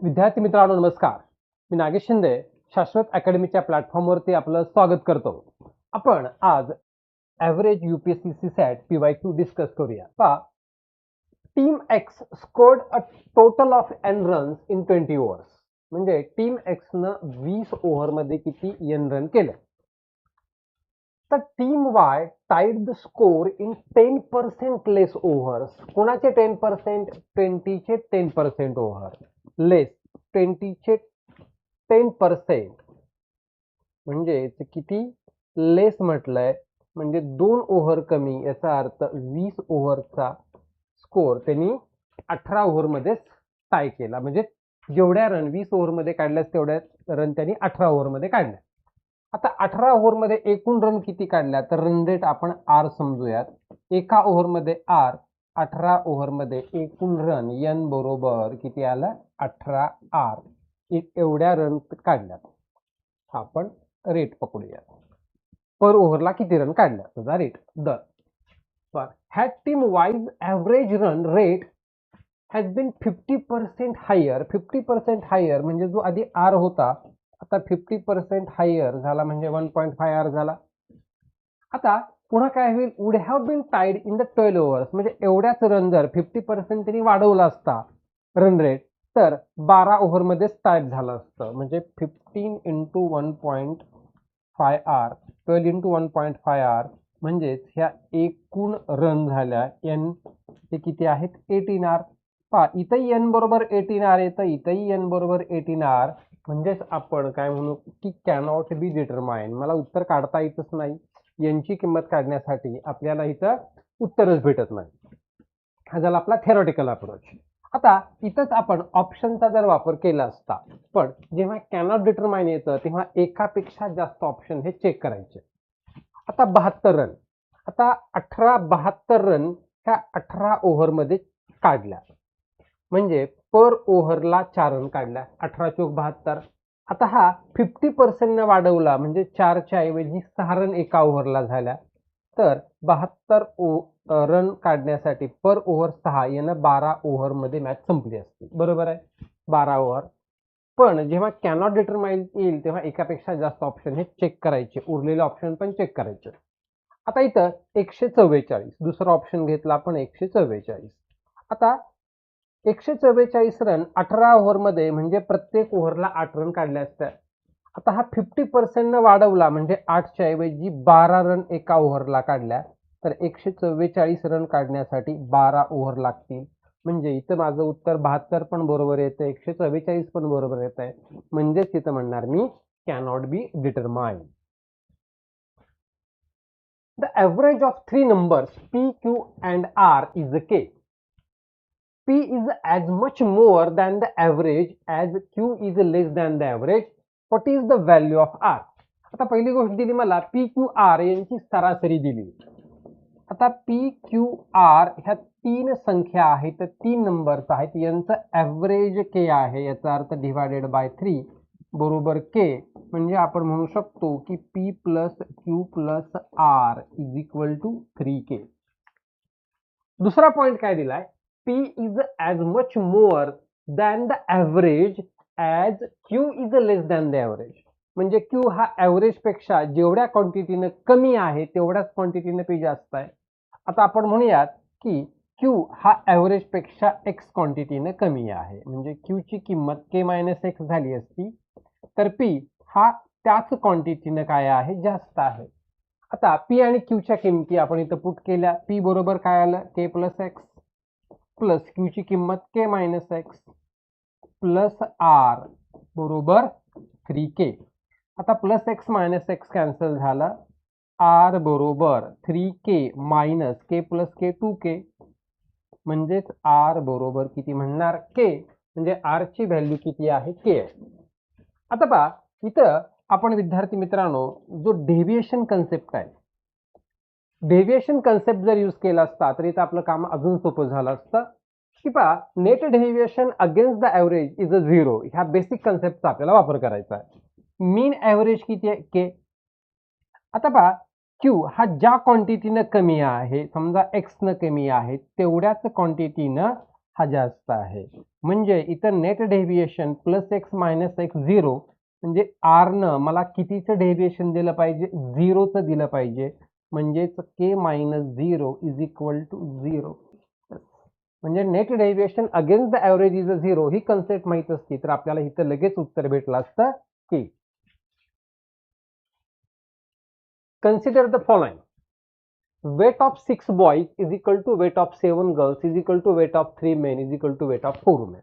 विद्यार्थी मित्रांनो नमस्कार. मी नागेश शिंदे शाश्वत अकॅडमीच्या प्लॅटफॉर्मवरती आपलं स्वागत करतो. आपण आज average UPSC SAT PYQ discuss करूया. पहा, team X scored a total of n runs in 20 overs. म्हणजे टीम एक्सनं 20 ओव्हरमध्ये किती n रन केले. तर team Y tied the score in 10% less overs. कोणाचे 10%? 20चे 10% ओव्हर. लेस 20चे 10% म्हणजे किती लेस म्हटलंय, म्हणजे 2 ओव्हर कमी. याचा अर्थ 20 ओव्हरचा स्कोर त्यांनी 18 ओव्हरमध्येच टाय केला. म्हणजे जेवढ्या रन 20 ओव्हरमध्ये काढल्यास तेवढ्या रन त्यांनी 18 ओव्हरमध्ये काढल्या. आता 18 ओव्हरमध्ये एकूण रन किती काढल्या, तर रन रेट आपण आर समजूयात. एका ओव्हरमध्ये आर, 18 ओव्हरमध्ये एकूण रन n बरोबर किती आलं, 18 आर. एवढ्या रन काढल्यात. आपण रेट पकडूया. पर ओव्हरला किती रन काढल्या त्याचा rate. The had team wise average run rate has been 50% higher. 50% higher म्हणजे जो आधी आर होता आता 50% हायर झाला, म्हणजे 1.5 आर झाला. आता पुन्हा काय होईल, would have been tied in the 12 overs. म्हणजे एवढ्याच रन जर 50% त्यांनी वाढवला असता रन रेट, तर 12 ओव्हरमध्येच टाईप झालं असतं. म्हणजे 15 into 1.5 आर, 12 into 1.5 आर, म्हणजेच ह्या एकूण रन झाल्या n ते किती आहेत, 18 आर. पहा, इथंही n बरोबर 18 आर येतं, इथंही n बरोबर 18 आर. म्हणजेच आपण काय म्हणू की कॅनॉट बी डिटरमाइन. मला उत्तर काढता येतच नाही. यांची किंमत काढण्यासाठी आपल्याला इथं उत्तरच भेटत नाही. हा झाला आपला थेरॉटिकल अप्रोच. आता इथंच आपण ऑप्शनचा जर वापर केला असता, पण जेव्हा कॅनॉट डिटरमाइन येतं तेव्हा एकापेक्षा जास्त ऑप्शन हे चेक करायचे. आता 72 रन, आता 72 रन ह्या 18 ओव्हरमध्ये काढल्या, म्हणजे पर ओव्हरला 4 रन काढल्या. 18 चोक 72. आता हा 50% ने वाढवला, म्हणजे 4च्या ऐवजी 6 रन एका ओव्हरला झाल्या. तर 72 रन काढण्यासाठी पर ओव्हर 6 यानं 12 ओव्हरमध्ये मॅच संपली असती. बरोबर आहे, 12 ओव्हर. पण जेव्हा कॅनॉट डिटरमाइन येईल तेव्हा एकापेक्षा जास्त ऑप्शन हे चेक करायचे, उरलेले ऑप्शन पण चेक करायचे. आता इथं 144, दुसरा ऑप्शन घेतला आपण 144. आता 144 रन 18 ओव्हरमध्ये, म्हणजे प्रत्येक ओव्हरला 8 रन काढले असत्या. आता हा 50% न वाढवला, म्हणजे 8च्या ऐवजी 12 रन एका ओव्हरला काढल्या. तर 144 रन काढण्यासाठी 12 ओव्हर लागतील. म्हणजे इथं माझं उत्तर 72 पण बरोबर येतं, 144 पण बरोबर येत आहे. म्हणजेच इथं म्हणणार मी cannot be determine. The average of 3 numbers P, Q and R is K. P is as much more than the average as Q is less than the average. What is the value of R? आता पहिली गोष्ट दिली मला P, Q, R यांची सरासरी दिली. आता P, Q, R ह्या 3 संख्या आहेत, तर 3 नंबर्स आहेत. यांचं ॲव्हरेज K आहे. याचा अर्थ डिवायडेड बाय 3 बरोबर K. म्हणजे आपण म्हणू शकतो की P plus Q plus R is equal to 3K. दुसरा पॉइंट काय दिलाय, P is as much more than the average as Q is less than the average. म्हणजे Q हा ॲव्हरेज पेक्षा जेवढ्या क्वांटिटीनं कमी आहे तेवढ्याच क्वांटिटीनं P जास्त आहे. आता आपण म्हणूयात की Q हा ॲव्हरेज पेक्षा X क्वांटिटीनं कमी आहे. म्हणजे Q ची किंमत K - X झाली असती, तर P हा त्याच क्वांटिटीनं काय आहे, जास्त आहे. आता P आणि Q च्या किमती आपण इथं पुट केल्या. P बरोबर काय आलं, K plus X, plus Q ची किंमत K - X प्लस R बरोबर 3K. आता प्लस X - X कॅन्सल झालं. R बरोबर 3K minus K plus K 2K. म्हणजेच R बरोबर किती म्हणणार, K. म्हणजे R ची व्हॅल्यू किती आहे, K आहे. आता पहा, इथं आपण विद्यार्थी मित्रांनो जो डेव्हिएशन कन्सेप्ट आहे, डेव्हिएशन कन्सेप्ट जर यूज केला असता तर इथं आपलं काम अजून सोपं झालं असतं. की पहा, net deviation against the average is a 0. ह्या बेसिक कन्सेप्टचा आपल्याला वापर करायचा आहे. मीन ॲव्हरेज किती आहे, K. आता पहा, Q हा ज्या क्वांटिटीनं कमी आहे, समजा X न कमी आहे, तेवढ्याच क्वांटिटीनं हा जास्त आहे. म्हणजे इथं net deviation plus x minus x 0 म्हणजे आरनं मला कितीचं डेव्हिएशन दिलं पाहिजे, 0चं दिलं पाहिजे. म्हणजेच के मायनस 0 इज इक्वल टू 0. म्हणजे net deviation against the average is a 0 he concept माहित असती तर आपल्याला इथं लगेच उत्तर भेटलं असतं की consider the following. weight of 6 boys is equal to weight of 7 girls is equal to weight of 3 men is equal to weight of 4 women.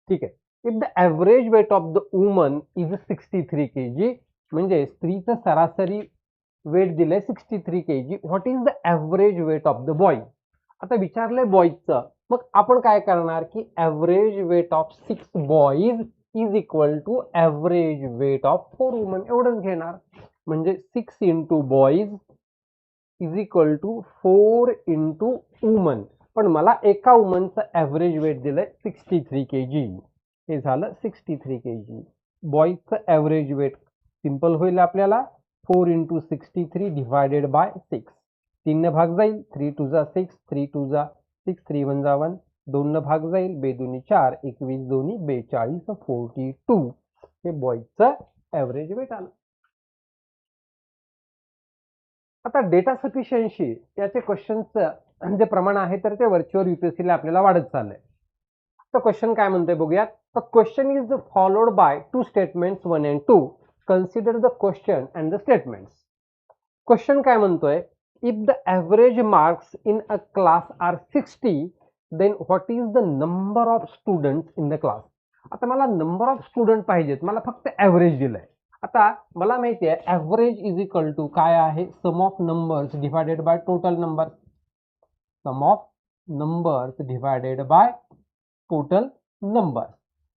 ठीक आहे. if the average weight of the woman is 63 kg म्हणजे स्त्रीचं सरासरी weight दिलंय 63 kg, what is the average weight of the boy. आता विचारलंय बॉयजचं, मग आपण काय करणार की average weight of 6 boys is equal to average weight of 4 woman एवढंच घेणार. म्हणजे 6 into boys is equal to 4 into woman. पण मला एका वुमनचं ॲव्हरेज वेट दिलंय 63 kg. हे झालं 63 kg. बॉईजचं ॲव्हरेज वेट सिंपल होईल आपल्याला 4 इंटू 63 डिवायडेड बाय 6. 3 न भाग जाईल, 3 टू जा 6, 3 टू जा 6, 3 1 जा 1, 2 न भाग जाईल, 2 दुनी 4, 21 दोन्ही 42, 42. हे बॉईजचं ॲव्हरेज वेट आलं. आता डेटा सफिशियन्सी याचे क्वेश्चनचं जे प्रमाण आहे तर ते व्हर्च्युअल यूपीएससीला आपल्याला वाढत चाललंय. तर क्वेश्चन काय म्हणतोय बघूयात. The question is followed by 2 statements 1 and 2. Consider the question and the statements. Question काय म्हणतोय, if the average marks in a class are 60 then what is the number of students in the class. आता मला number of student पाहिजेत, मला फक्त average दिलंय. आता मला माहिती आहे ॲव्हरेज इज इक्वल टू काय आहे, sum of numbers divided by total number. Sum of numbers divided by total number.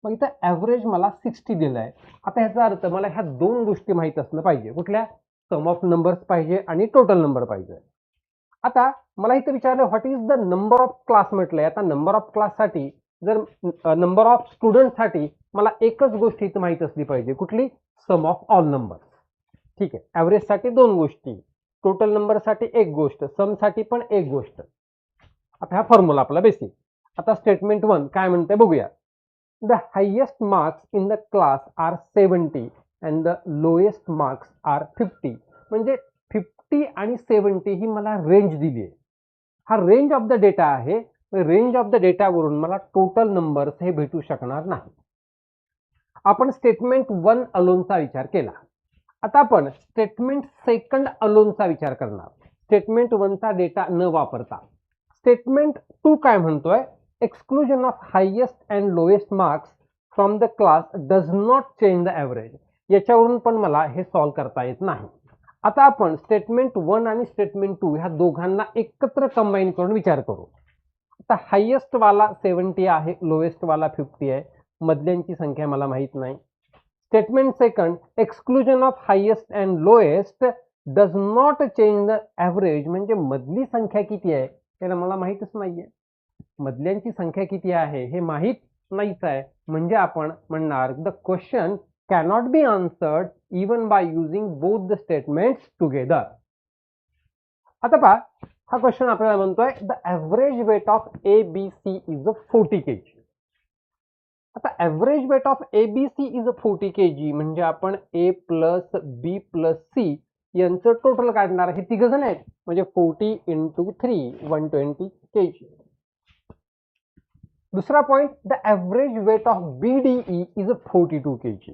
मग इथं ॲव्हरेज मला 60 दिलंय. आता ह्याचा अर्थ मला ह्या दोन गोष्टी माहीत असलं पाहिजे. कुठल्या, सम ऑफ नंबर्स पाहिजे आणि टोटल नंबर पाहिजे. आता मला इथं विचारलं what is the number of class म्हटलंय. आता नंबर ऑफ क्लाससाठी जर नंबर ऑफ स्टुडंटसाठी मला एकच गोष्ट इथं माहीत असली पाहिजे. कुठली, सम ऑफ ऑल नंबर. ठीक आहे. ॲव्हरेजसाठी दोन गोष्टी, टोटल नंबरसाठी एक गोष्ट, समसाठी पण एक गोष्ट. आता हा फॉर्म्युला आपला बेसिक. आता स्टेटमेंट 1 काय म्हणते बघूया. The highest marks in the class are 70 and the lowest marks are 50. म्हणजे 50 आणि 70 ही मला रेंज दिली आहे. हा रेंज ऑफ द डेटा आहे. रेंज ऑफ द डेटावरून मला टोटल नंबर्स हे भेटू शकणार नाही. आपण स्टेटमेंट 1 अलोनचा विचार केला. आता आपण स्टेटमेंट सेकंड अलोनचा विचार करणार, स्टेटमेंट 1चा डेटा न वापरता. स्टेटमेंट 2 काय म्हणतोय, exclusion of highest and lowest marks from the class does not change the average. याच्यावरून पण मला हे सॉल्व करता येत नाही. आता आपण स्टेटमेंट 1 आणि स्टेटमेंट 2 ह्या दोघांना एकत्र कंबाईन करून विचार करू. आता हायेस्ट वाला 70 आहे, लोएस्ट वाला 50 आहे. मधल्यांची संख्या मला माहित नाही. Statement second, exclusion of highest and lowest does not change the average. म्हणजे मधली संख्या किती आहे त्याला मला माहीतच नाहीये. मधल्यांची संख्या किती आहे हे माहीत नाहीच आहे. म्हणजे आपण म्हणणार the question cannot be answered even by using both the statements together. आता पहा, हा क्वेश्चन आपल्याला म्हणतोय the average weight of ABC is 40 kg. आता average weight of ABC is 40 kg म्हणजे आपण A plus B plus C यांचं total काढणार. हे तिघ जण आहेत म्हणजे 40 इंटू 3 120 kg. दुसरा point, the average weight of BDE is 42 kg.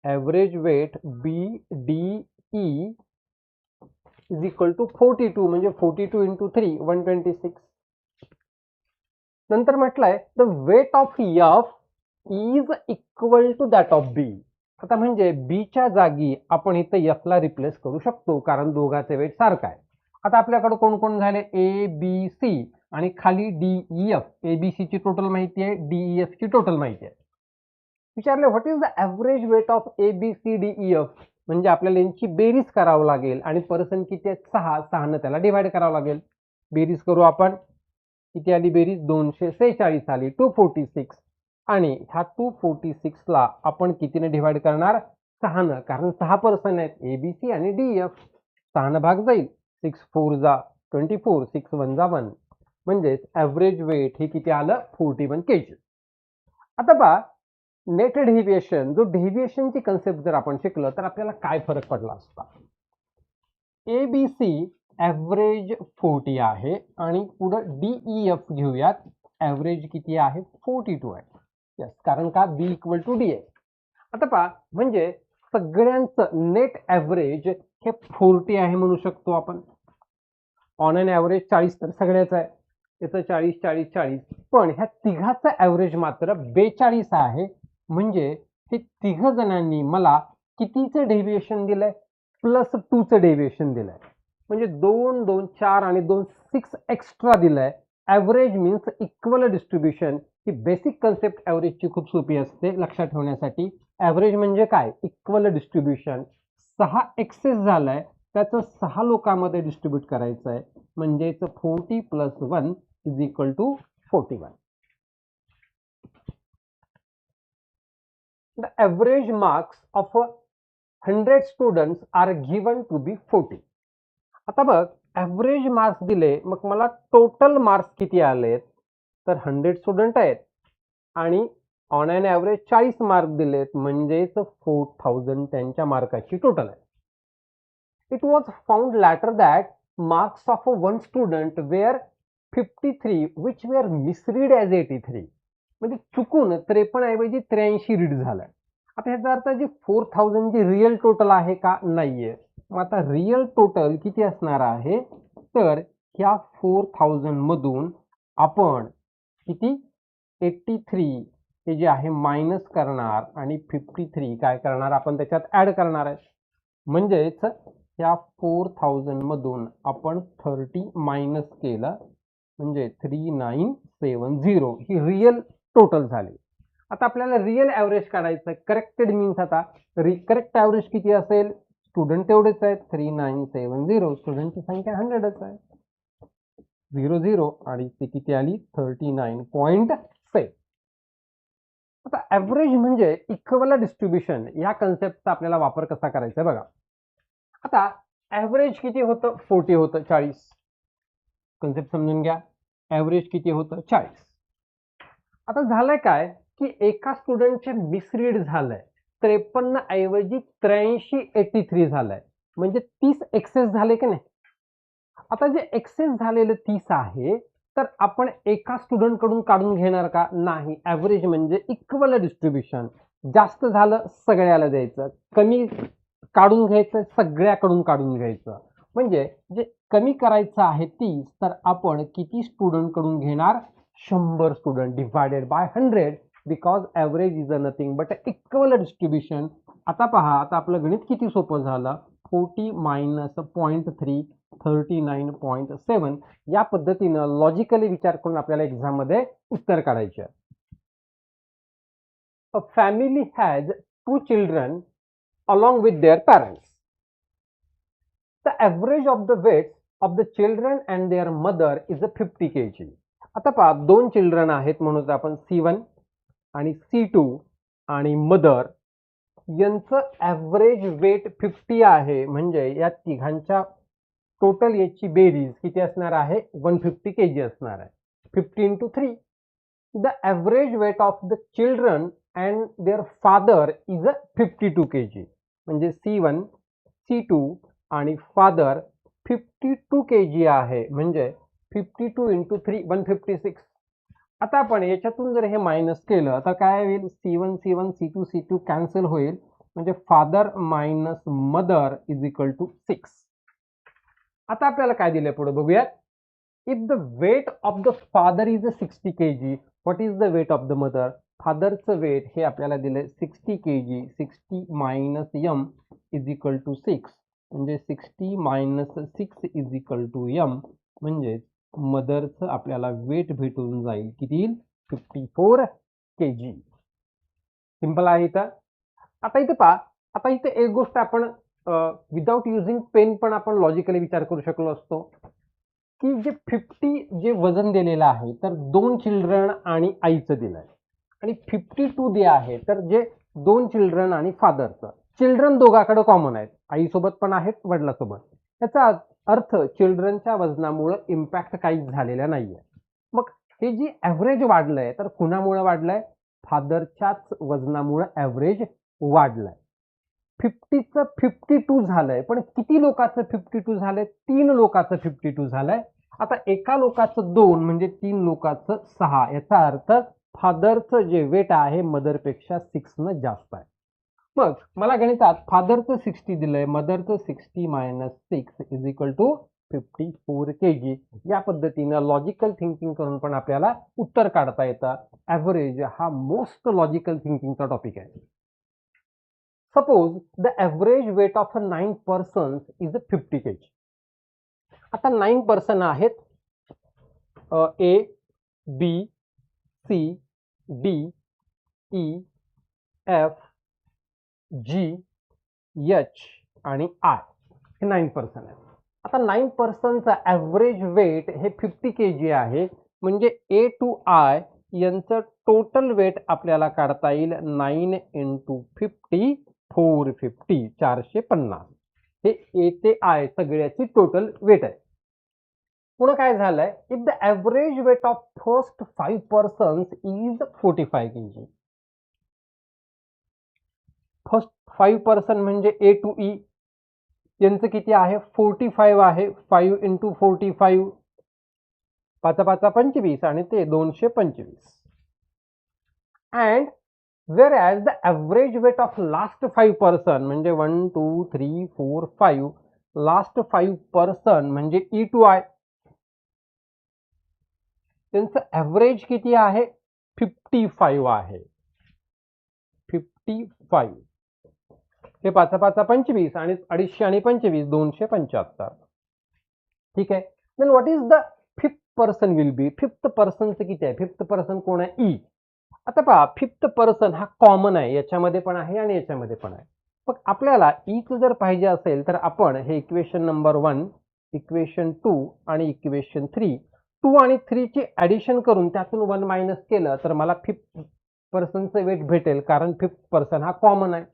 Average weight BDE is equal to 42 म्हणजे 42 इंटू 3 126. नंतर म्हटलंय the weight of F is equal to that of B. आता म्हणजे B च्या जागी आपण इथं F ला रिप्लेस करू शकतो कारण दोघांचे वेट सारखं आहे. आता आपल्याकडे कोण कोण झाले, ABC आणि खाली DEF. ABC ची टोटल माहिती आहे, DEF ची टोटल माहिती आहे. विचारले what is the average weight of ABCDEF. म्हणजे आपल्याला यांची बेरीज करावं लागेल आणि पर्सन किती आहेत, 6 न त्याला डिवाइड करावं लागेल. बेरीज करू आपण. किती आली बेरीज, 246 आली, 246. आणि ह्या 246 ला आपण कितीने डिवाइड करणार, 6 न, कारण 6 पर्सन आहेत ABC आणि DEF. 6 न भाग जाईल, 6 4 जा 24, 6 1 जा 1. म्हणजेच ॲव्हरेज वेट हे किती आलं 41 kg. आता पहा नेट डेव्हिएशन, जो डेव्हिएशनची कन्सेप्ट जर आपण शिकलो तर आपल्याला काय फरक पडला असता. ABC ॲव्हरेज 40 आहे आणि पुढं DEF घेऊयात, ॲव्हरेज किती आहे 42 आहे. यस, कारण का B इक्वल टू D आहे. आता पहा म्हणजे सगळ्यांचं नेट ॲव्हरेज हे 40 आहे म्हणू शकतो आपण. ऑन एन ॲव्हरेज 40 तर सगळ्याच आहे, याचं 40 40 40, पण ह्या तिघाचं ॲव्हरेज मात्र 42 आहे. म्हणजे हे तिघ जणांनी मला कितीचं डेव्हिएशन दिलंय, +2चं डेव्हिएशन दिलंय. म्हणजे 2 2 4 आणि 2 6 एक्स्ट्रा दिलंय. Average means equal distribution. ही बेसिक कन्सेप्ट ॲव्हरेजची खूप सोपी असते लक्षात ठेवण्यासाठी. ॲव्हरेज म्हणजे काय, इक्वल डिस्ट्रीब्युशन. 6 एक्सेस झालाय, त्याचं 6 लोकांमध्ये डिस्ट्रीब्यूट करायचं आहे. म्हणजेच 40 + 1 = 41. The average marks of 100 students are given to be 40. आता बघ ॲव्हरेज मार्क्स दिले, मग मला टोटल मार्क्स किती आलेत, तर 100 स्टुडंट आहेत आणि ऑन एन ॲव्हरेज 40 मार्क दिलेत, म्हणजेच 4000 त्यांच्या मार्काची टोटल आहे. It was found later that marks of one student were 53 which were misread as 83. म्हणजे चुकून 53 ऐवजी 83 रीड झालाय. आता ह्याचा अर्थ जी 4000 जी रिअल टोटल आहे का, नाहीये. मग आता रिअल टोटल किती असणार आहे, तर ह्या 4000 मधून आपण किती 83 हे जे आहे मायनस करणार आणि 53 काय करणार आपण त्याच्यात ऍड करणार आहे. म्हणजेच ह्या 4000 मधून आपण 30 मायनस केलं, म्हणजे 3970 ही रिअल टोटल झाली. आता आपल्याला रिअल ॲव्हरेज काढायचं. करेक्टेड मीन्स आता करेक्ट ॲव्हरेज किती असेल, स्टुडंट तेवढेच आहेत 3970, स्टुडंटची संख्या 100च आहे. 00 आणि ती किती आली 39.6. आता ॲव्हरेज म्हणजे इक्वल डिस्ट्रीब्युशन. या कन्सेप्टचा आपल्याला वापर कसा करायचा बघा. आता ॲव्हरेज किती होतं 40 होतं 40. कन्सेप्ट समजून घ्या. ॲव्हरेज किती होतं 40. आता झालंय काय की एका स्टुडंटचे मिसरीड झालंय, 53 ऐवजी 83 झालंय, म्हणजे 30 एक्सेस झाले की नाही. आता जे एक्सेस झालेलं 30 आहे, तर आपण एका स्टुडंट कडून काढून घेणार का, नाही. ॲव्हरेज म्हणजे इक्वल डिस्ट्रीब्युशन. जास्त झालं सगळ्याला द्यायचं, कमी काढून घ्यायचं सगळ्याकडून काढून घ्यायचं. म्हणजे जे कमी करायचं आहे 30, तर आपण किती स्टुडंट कडून घेणार 100 student divided by 100, because average is a nothing but equal distribution. आता पहा, आता आपलं गणित किती सोपं झालं. 40 मायनस 0.3 39.7. या पद्धतीनं लॉजिकली विचार करून आपल्याला एक्झाम मध्ये उत्तर काढायचे. A family has 2 children along with their parents. The average of the weight of the children and their mother is a 50 kg. आता पहा 2 चिल्ड्रन आहेत म्हणून आपण C1 आणि C2 आणि मदर यांचं ॲव्हरेज वेट 50 आहे. म्हणजे या तिघांच्या टोटल याची बेरीज किती असणार आहे 150 kg असणार आहे. 50 × 3. The average weight of the children and their father is a 52 kg. म्हणजे C1 C2 आणि फादर 52 kg आहे. म्हणजे 52 × 3 156. आता आपण याच्यातून जर हे मायनस केलं तर काय होईल, C1 C1 C2 C2 cancel होईल. म्हणजे father minus mother is equal to 6. आता आपल्याला काय दिलंय पुढे बघूयात. If the weight of the father is 60 kg, what is the weight of the mother. फादरचं वेट हे आपल्याला दिलंय 60 kg. 60 minus m is equal to 6. म्हणजे 60 minus 6 is equal to m. म्हणजे मदरचं आपल्याला वेट भेटून जाईल किती, 54 kg. सिंपल आहे इथं. आता इथे पहा, आता इथे एक गोष्ट आपण विदाउट युझिंग पेन पण आपण लॉजिकली विचार करू शकलो असतो की जे 50 जे वजन दिलेलं आहे तर 2 चिल्ड्रन आणि आईचं दिलंय आणि 52 जे आहे तर जे 2 चिल्ड्रन आणि फादरचं. चिल्ड्रन दोघांकडे कॉमन आहेत, आईसोबत पण आहेत वडिलासोबत. याचा अर्थ चिल्ड्रनच्या वजनामुळे इम्पॅक्ट काहीच झालेला नाहीये. मग हे जी ॲव्हरेज वाढलंय तर कुणामुळे वाढलंय? फादरच्याच वजनामुळे ॲव्हरेज वाढलंय. 50चं 52 झालंय, पण किती लोकांचं 52 झालंय? 3 लोकांचं 52 झालंय. आता एका लोकाचं 2 म्हणजे 3 लोकांचं 6. याचा अर्थ फादरचं जे वेट आहे मदरपेक्षा 6 जास्त आहे. मग मला गणितात फादरचं 60 दिलंय, मदरचं 60 minus 6 is equal to 54 kg. या पद्धतीनं लॉजिकल थिंकिंग करून पण आपल्याला उत्तर काढता येतं. ॲव्हरेज हा मोस्ट लॉजिकल थिंकिंगचा टॉपिक आहे. Suppose the average weight of a 9 persons is 50 kg. आता 9 पर्सन आहेत, A, B, C, D, E, F, G, H आणि आय हे 9 पर्सन आहेत. आता 9 पर्सनचा ॲव्हरेज वेट हे 50 kg आहे, म्हणजे ए टू आय यांचं टोटल वेट आपल्याला काढता येईल 9 × 50 450 450. हे ए ते आय सगळ्याची टोटल वेट आहे. पुढे काय झालंय? If the average weight of first 5 persons is 45 kg. First 5 person म्हणजे ए टू ई यांचं किती आहे? 45 आहे. 5 × 45 5 5 25 आणि ते 225. And whereas the average weight of last 5 person म्हणजे 1 2 3 4 5 लास्ट 5 पर्सन म्हणजे ई टू आय त्यांचं ॲव्हरेज किती आहे? 55 आहे. 55 हे 5 5 25 आणि 250 आणि 25 275. ठीक आहे. Then what is the fifth person will be? Fifth पर्सनचं किती आहे? फिफ्थ पर्सन कोण आहे? ई. आता पहा, फिफ्थ पर्सन हा कॉमन आहे, याच्यामध्ये पण आहे आणि याच्यामध्ये पण आहे. मग आपल्याला ईचं जर पाहिजे असेल तर आपण हे इक्वेशन नंबर 1, इक्वेशन 2 आणि इक्वेशन 3 2 आणि 3 ची ॲडिशन करून त्यातून 1 मायनस केलं तर मला फिफ्थ पर्सनचं वेट भेटेल, कारण फिफ्थ पर्सन हा कॉमन आहे.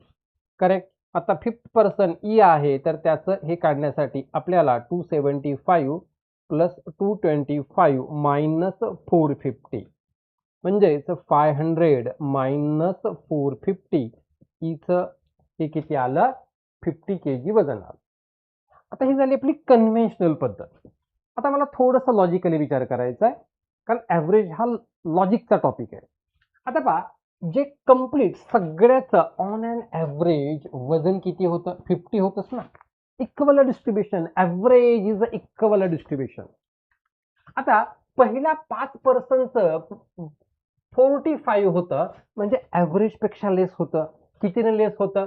करेक्ट. आता फिफ्थ पर्सन ई आहे, तर त्याचं हे काढण्यासाठी आपल्याला 275 प्लस 225 मायनस 450 म्हणजेच 500 मायनस 450 इथं हे किती आलं? 50 kg वजन आलं. आता ही झाली आपली कन्व्हेन्शनल पद्धत. आता मला थोडंसं लॉजिकली विचार करायचा आहे, कारण ॲव्हरेज हा लॉजिकचा टॉपिक आहे. आता पहा, जे कम्प्लीट सगळ्याचं ऑन अँड ॲव्हरेज वजन किती होतं? 50 होतंच ना. Equal distribution, average is a equal distribution. आता पहिल्या 5 पर्सनचं 45 होतं, म्हणजे ॲव्हरेज पेक्षा लेस होतं. कितीनं लेस होतं?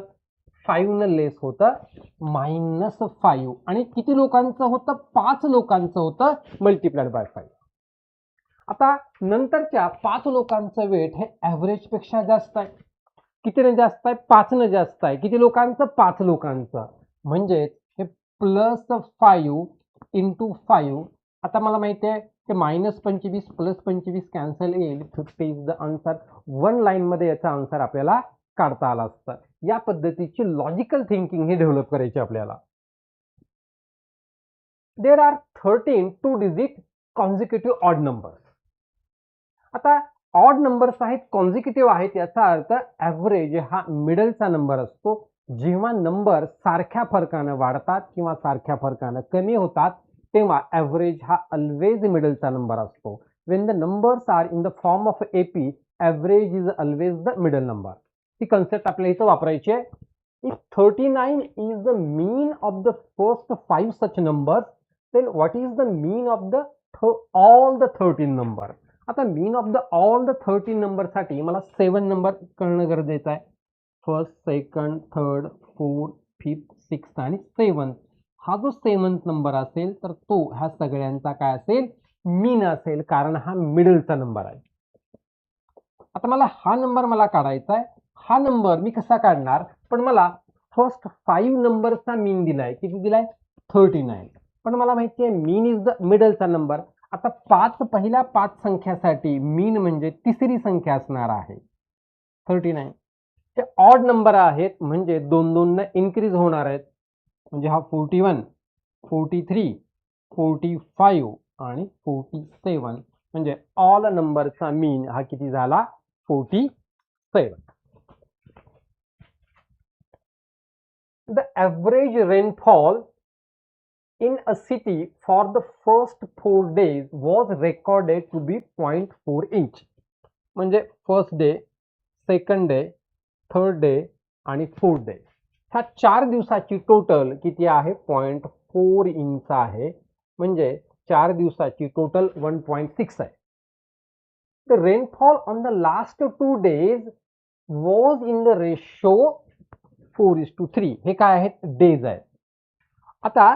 5 न लेस होतं, -5. आणि किती लोकांचं होतं? 5 लोकांचं होतं, मल्टिप्लाइड बाय 5. आता नंतरच्या 5 लोकांचं वेट हे ॲव्हरेज पेक्षा जास्त आहे. कितीने जास्त आहे? 5 ने जास्त आहे. किती लोकांचं? 5 लोकांचं. म्हणजे हे प्लस 5 × 5. आता मला माहिती आहे की -25 प्लस 25 कॅन्सल येईल. 50 इज द आन्सर. 1 लाईनमध्ये याचा आन्सर आपल्याला काढता आला असता. या पद्धतीची लॉजिकल थिंकिंग ही डेव्हलप करायची आपल्याला. There are 13 2 digit consecutive odd numbers. आता ऑड नंबर्स आहेत, कॉन्झिक्युटिव्ह आहेत, याचा अर्थ ॲव्हरेज हा मिडलचा नंबर असतो. जेव्हा नंबर सारख्या फरकानं वाढतात किंवा सारख्या फरकानं कमी होतात तेव्हा ॲव्हरेज हा ऑलवेज मिडलचा नंबर असतो. When the numbers are in the form of AP, average is always the middle number. ही कन्सेप्ट आपल्याला इथं वापरायची आहे. If 39 is the mean of the first 5 such numbers, then what is the mean of the all the 13 number? आता mean of the all the 13 नंबरसाठी मला 7 number कळणं गरजेचं आहे. First, second, third, fourth, fifth, sixth आणि 7th. हा जो 7th number असेल तर तो ह्या सगळ्यांचा काय असेल? मीन असेल, कारण हा मिडलचा नंबर आहे. आता मला हा नंबर काढायचा आहे. हा नंबर मी कसा काढणार? पण मला फर्स्ट 5 नंबरचा मीन दिलाय. किती दिलाय? 39. पण मला माहिती आहे मीन इज द मिडलचा नंबर. आता पहिल्या 5 संख्यासाठी मीन म्हणजे तिसरी संख्या असणार आहे 39. ते ऑड नंबर आहेत, म्हणजे 2-2 ने इन्क्रीज होणार आहेत. म्हणजे हा 41, 43, 45 आणि 47 म्हणजे ऑल नंबरचा मीन हा किती झाला 47. The average rainfall in a city for the first 4 days was recorded to be 0.4 inch. म्हणजे first day, second day, third day आणि फोर्थ डे ह्या 4 दिवसाची टोटल किती आहे 0.4 इंच आहे. म्हणजे 4 दिवसाची टोटल 1.6 आहे. The rainfall on the last 2 days was in the ratio 4:3. हे काय आहेत डेज आहेत. आता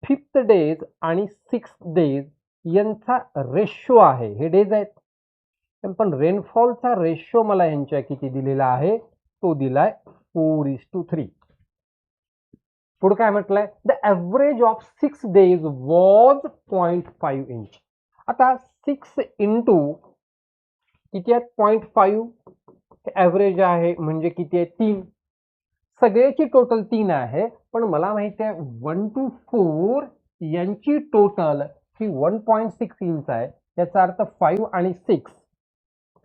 5th डेज आणि 6th डेज यांचा रेशो आहे, हे डेज आहेत पण रेनफॉलचा रेशो मला यांच्या किती दिलेला आहे तो दिलाय 4:3. पुढे काय म्हटलंय the average of 6 days was 0.5 inch. आता 6 इंटू किती आहेत 0.5 ॲव्हरेज आहे म्हणजे किती आहे 3. सगळ्याची टोटल 3 आहे पण मला माहिती आहे 1 to 4 यांची टोटल ही 1.6 इंच आहे. याचा अर्थ 5 आणि 6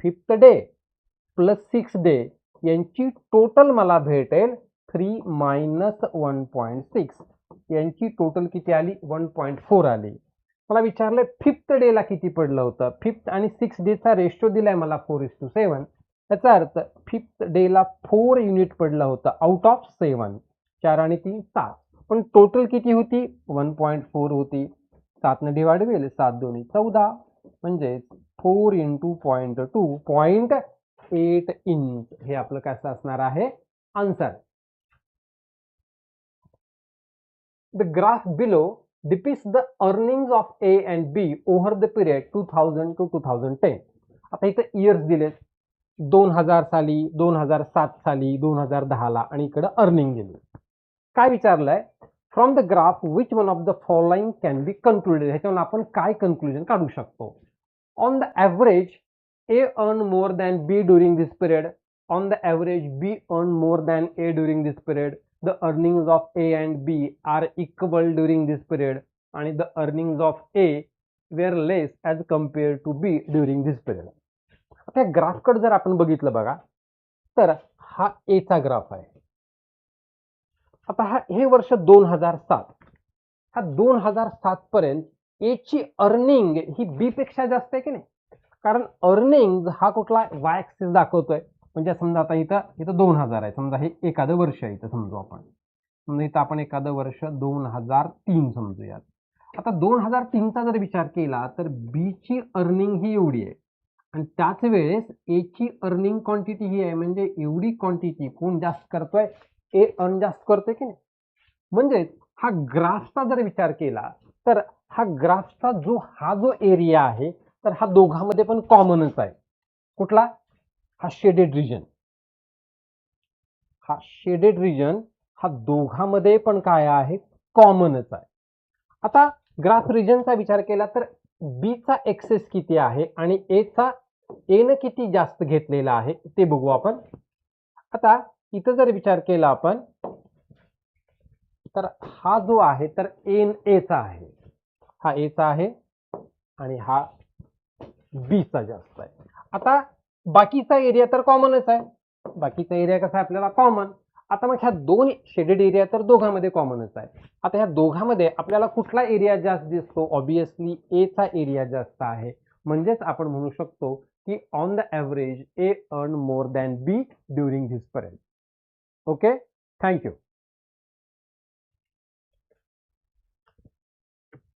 5th डे प्लस 6 डे यांची टोटल मला भेटेल 3 minus 1.6. यांची टोटल किती आली 1.4 आली. मला विचारलंय 5th डेला किती पडलं होतं. 5th आणि 6 डेचा रेशो दिलाय मला 4:7. याचा अर्थ 5th डेला 4 युनिट पडलं होतं आउट ऑफ 7. 4 आणि 3 7 पण टोटल किती होती 1.4 होती. 7 ने डिवाइड केले 7 दोन्ही 14 म्हणजे 4 into 0.2 0.8 इंच हे आपलं कसं असणार आहे answer. The graph below depicts the earnings of A and B over the period 2000 to 2010. आता इथं इयर्स दिलेत 2000 साली 2007 साली 2010 ला आणि इकडे अर्निंग दिली. काय विचारलंय from the graph which one of the following can be concluded. ह्याच्यावर आपण काय कन्क्लुजन काढू शकतो. On the average A earn more than B during this period. On the average B earn more than A during this period. The earnings of A and B are equal during this period and the earnings of A were less as compared to B during this period. आता ग्राफकडे जर आपण बघितलं बघा तर हा A चा graph आहे. आता हे वर्ष 2007. हा 2007 पर्यंत A ची अर्निंग ही B पेक्षा जास्त आहे की नाही. कारण अर्निंग हा कुठला वाय ऍक्सिस दाखवतोय. म्हणजे समजा आता इथं 2000 आहे. समजा हे एखादं वर्ष आहे इथं समजू आपण. समजा इथं आपण एखादं वर्ष 2003 समजूयात. आता 2003 चा जर विचार केला तर बी ची अर्निंग ही एवढी आहे आणि त्याच वेळेस ए ची अर्निंग क्वांटिटी ही आहे. म्हणजे एवढी क्वांटिटी कोण जास्त करतोय ए अर्न जास्त करतोय की नाही. म्हणजे हा ग्राफचा जर विचार केला तर हा ग्राफचा हा जो एरिया आहे तर हा दोघांमध्ये पण कॉमनच आहे. कुठला हा शेडेड रिजन. हा शेडेड रिजन हा दोघांमध्ये पण काय आहे कॉमनच आहे. आता ग्राफ रिजनचा विचार केला तर बी चा एक्सेस किती आहे आणि ए ने किती जास्त घेतलेला आहे ते बघू आपण. आता इथं जर विचार केला आपण तर हा जो आहे तर ए चा आहे. हा ए चा आहे आणि हा बी चा जास्त आहे. आता बाकीचा एरिया तर कॉमनच आहे. बाकीचा एरिया कसा आहे आपल्याला कॉमन. आता मग ह्या दोन शेडेड एरिया तर दोघांमध्ये कॉमनच आहे. आता ह्या दोघांमध्ये आपल्याला कुठला एरिया जास्त दिसतो. ऑब्विसली ए चा एरिया जास्त आहे. म्हणजेच आपण म्हणू शकतो की on the average A earn more than B during this period. Okay, thank you.